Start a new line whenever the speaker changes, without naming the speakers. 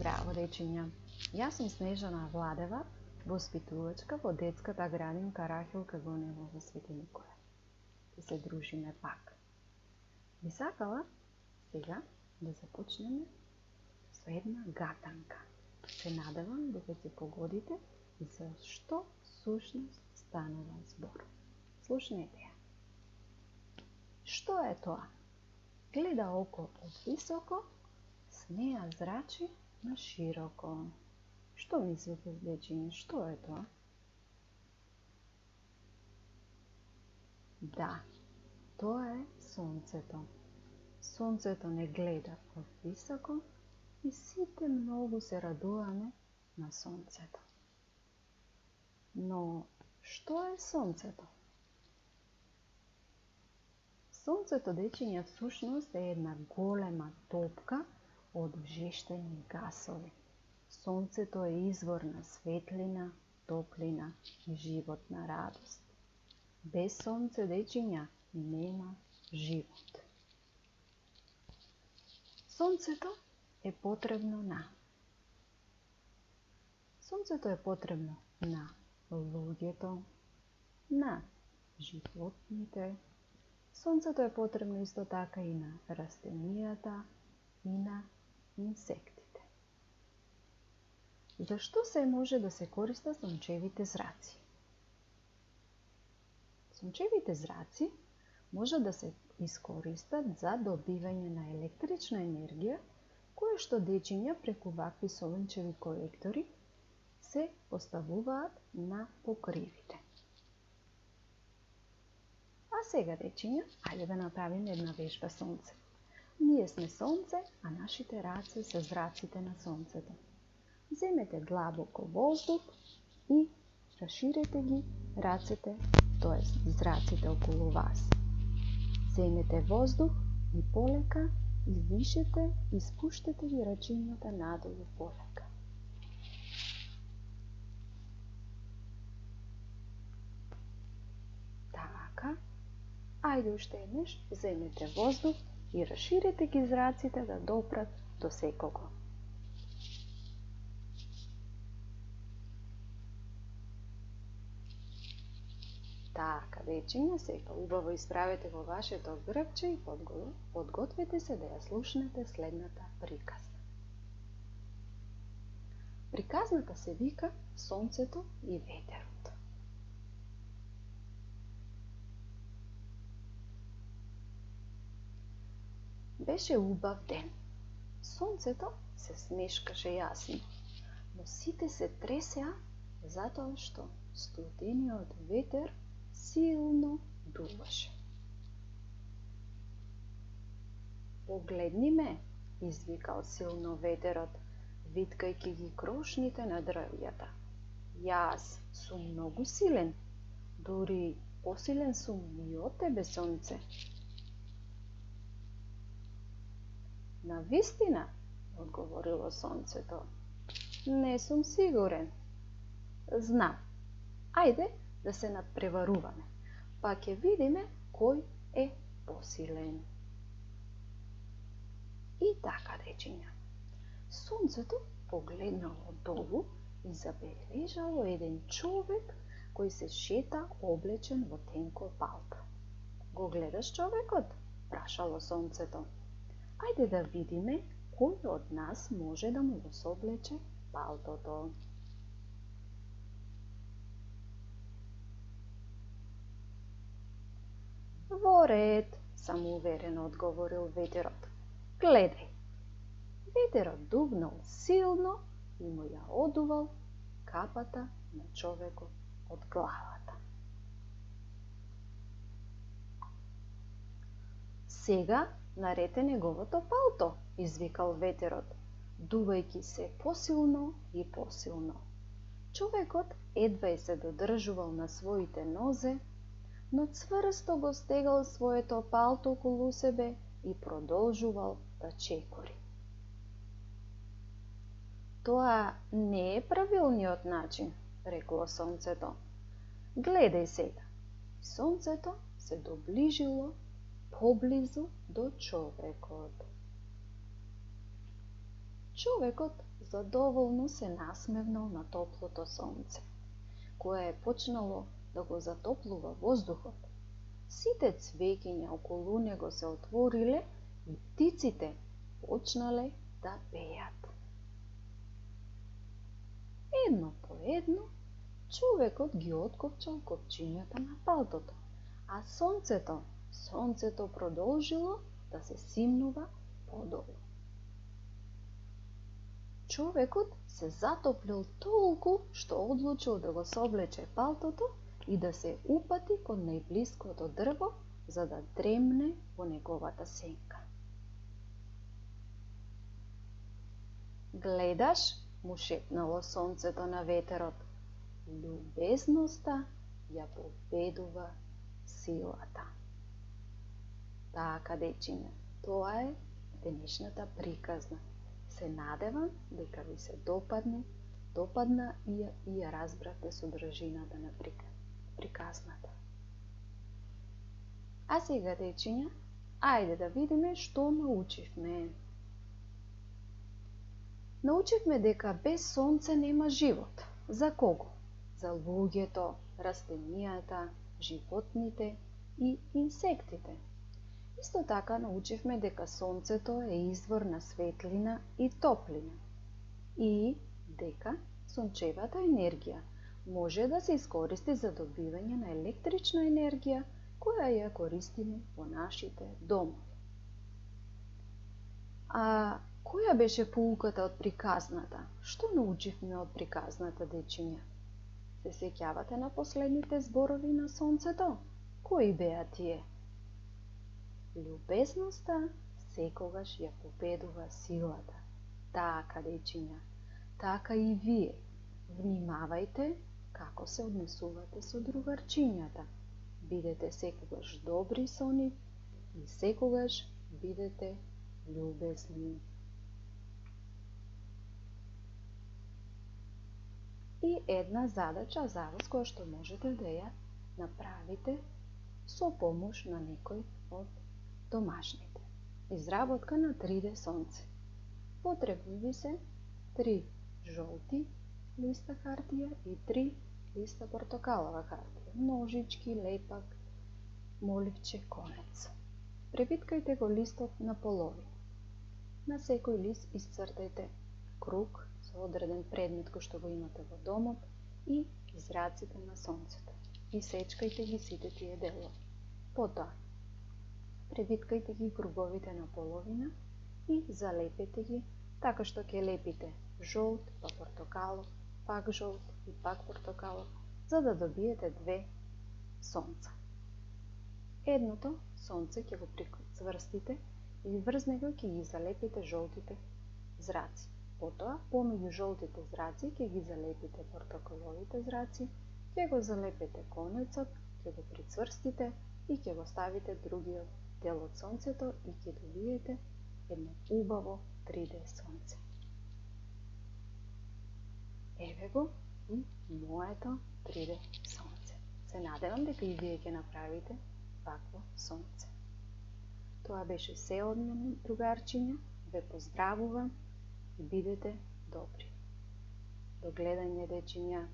Здраво, дечиња! Јас сум Снежана Владева, воспитувачка во детската градинка Рахил Кагонево во Свети Никоја. Ќе се дружиме пак. Би сакала сега да започнеме со една гатанка. Се надевам дека ќе погодите и за што сушност станува збор. Слушнете ја. Што е тоа? Гледа око од високо, смеа зрачи на широко. Што мислите, дечиња, што е тоа? Да, тоа е сонцето. Сонцето не гледа од високо и сите многу се радуваме на сонцето. Но што е сонцето? Сонцето, дечиња, всушност е една голема топка од вжештени гасови. Сонцето е извор на светлина, топлина и животна радост. Без сонце, дечиња, нема живот. Сонцето е потребно на луѓето, на животните. Сонцето е потребно исто така и на растенијата и на инсектите. Зашто се може да се користат сончевите зраци? Сончевите зраци може да се искористат за добивање на електрична енергија, која што, дечиња, преку вакви сончеви колектори се поставуваат на покривите. А сега, дечиња, ајде да направиме една вежба сонце. Ние сме сонце, а нашите раце се зраците на сонцето. Земете длабоко воздух и раширете ги рацете, тоест зраците околу вас. Земете воздух и полека издишете и спуштете ги рачињата надолу полека. Така. Ајде уште еднаш, земете воздух и раширете ги зраците да допрат до секого. Така, дечиња, сега убаво исправете во вашето грбче и подгответе се да ја слушнете следната приказна. Приказната се вика Сонцето и ветерот. Беше убав ден. Сонцето се смешкаше јасно, но сите се тресеа затоа што студениот ветер силно дуваше. Погледни ме, извикал силно ветерот, виткајќи ги крошните на дрвјата. Јас сум многу силен, дури посилен сум и од тебе, сонце. Навистина, одговорило сонцето, не сум сигурен. Знам, ајде да се надпреваруваме, па ќе видиме кој е посилен. И така, дечиња, сонцето погледнало долу и забележало еден човек кој се шета облечен во тенко палто. Го гледаш човекот? Прашало сонцето. Ајде да видиме кој од нас може да му го соблече палтото. Во ред, самоуверено одговорил ветерот. Гледај. Ветерот дувнал силно и му ја одувал капата на човекот од главата. Сега нарете неговото палто, извикал ветерот, дувајќи се посилно и посилно. Човекот едва се додржувал на своите нозе, но цврсто го стегал своето палто околу себе и продолжувал да чекори. Тоа не е правилниот начин, рекло сонцето. Гледај сега. Сонцето се доближило поблизу до човекот. Човекот задоволно се насмевнал на топлото сонце, кое е почнало да го затоплува воздухот. Сите цвеќиња околу него се отвориле и птиците почнале да пеат. Едно по едно, човекот ги откопчал копчињата на палтото, а сонцето продолжило да се симнува подолу. Човекот се затоплил толку што одлучил да го соблече палтото и да се упати кон најблиското дрво, за да дремне во неговата сенка. Гледаш, му шепнало сонцето на ветерот, љубезноста ја победува силата. Така, дечиња, тоа е денешната приказна. Се надевам дека ви се допадна и ја разбравте содржината на приказната. А сега, дечиња, ајде да видиме што научивме. Научивме дека без сонце нема живот. За кого? За луѓето, растенијата, животните и инсектите. Исто така научивме дека сонцето е извор на светлина и топлина и дека сончевата енергија може да се искористи за добивање на електрична енергија која ја користиме во нашите домови. А која беше поуката од приказната? Што научивме од приказната, дечиња? Се сеќавате на последните зборови на сонцето? Кои беа тие? Љубезноста секогаш ја победува силата. Така, дечиња, така и вие. Внимавајте како се однесувате со другарчињата. Бидете секогаш добри со нив и секогаш бидете љубезни. И една задача за вас која што можете да ја направите со помош на некој од домашните. Изработка на 3D сонце. Потребни ви се 3 жолти листа хартија и 3 листа портокалова хартија, ножички, лепак, моливче, конец. Превиткајте го листот на половина. На секој лист исцртајте круг со одреден предмет кој што го имате во домот и израците на сонцето. И сечкајте ги сите тие делови. Потоа, превиткајте ги круговите на половина и залепете ги така што ќе лепите жолт, па портокалов, пак жолт и пак портокалов, за да добиете 2 сонца. Едното сонце ќе го прицврстите и врз него ќе ги залепите жолтите зраци. Потоа, помеѓу жолтите зраци ќе ги залепите портокаловите зраци, ќе го залепите конецот, ќе го прицврстите и ќе го ставите другиот дел од сонцето и ќе добиете едно убаво 3D сонце. Еве го и моето 3D сонце. Се надевам дека и вие ќе направите вакво сонце. Тоа беше се од мене, другарчиња. Ве поздравувам и бидете добри. До гледање, дечиња.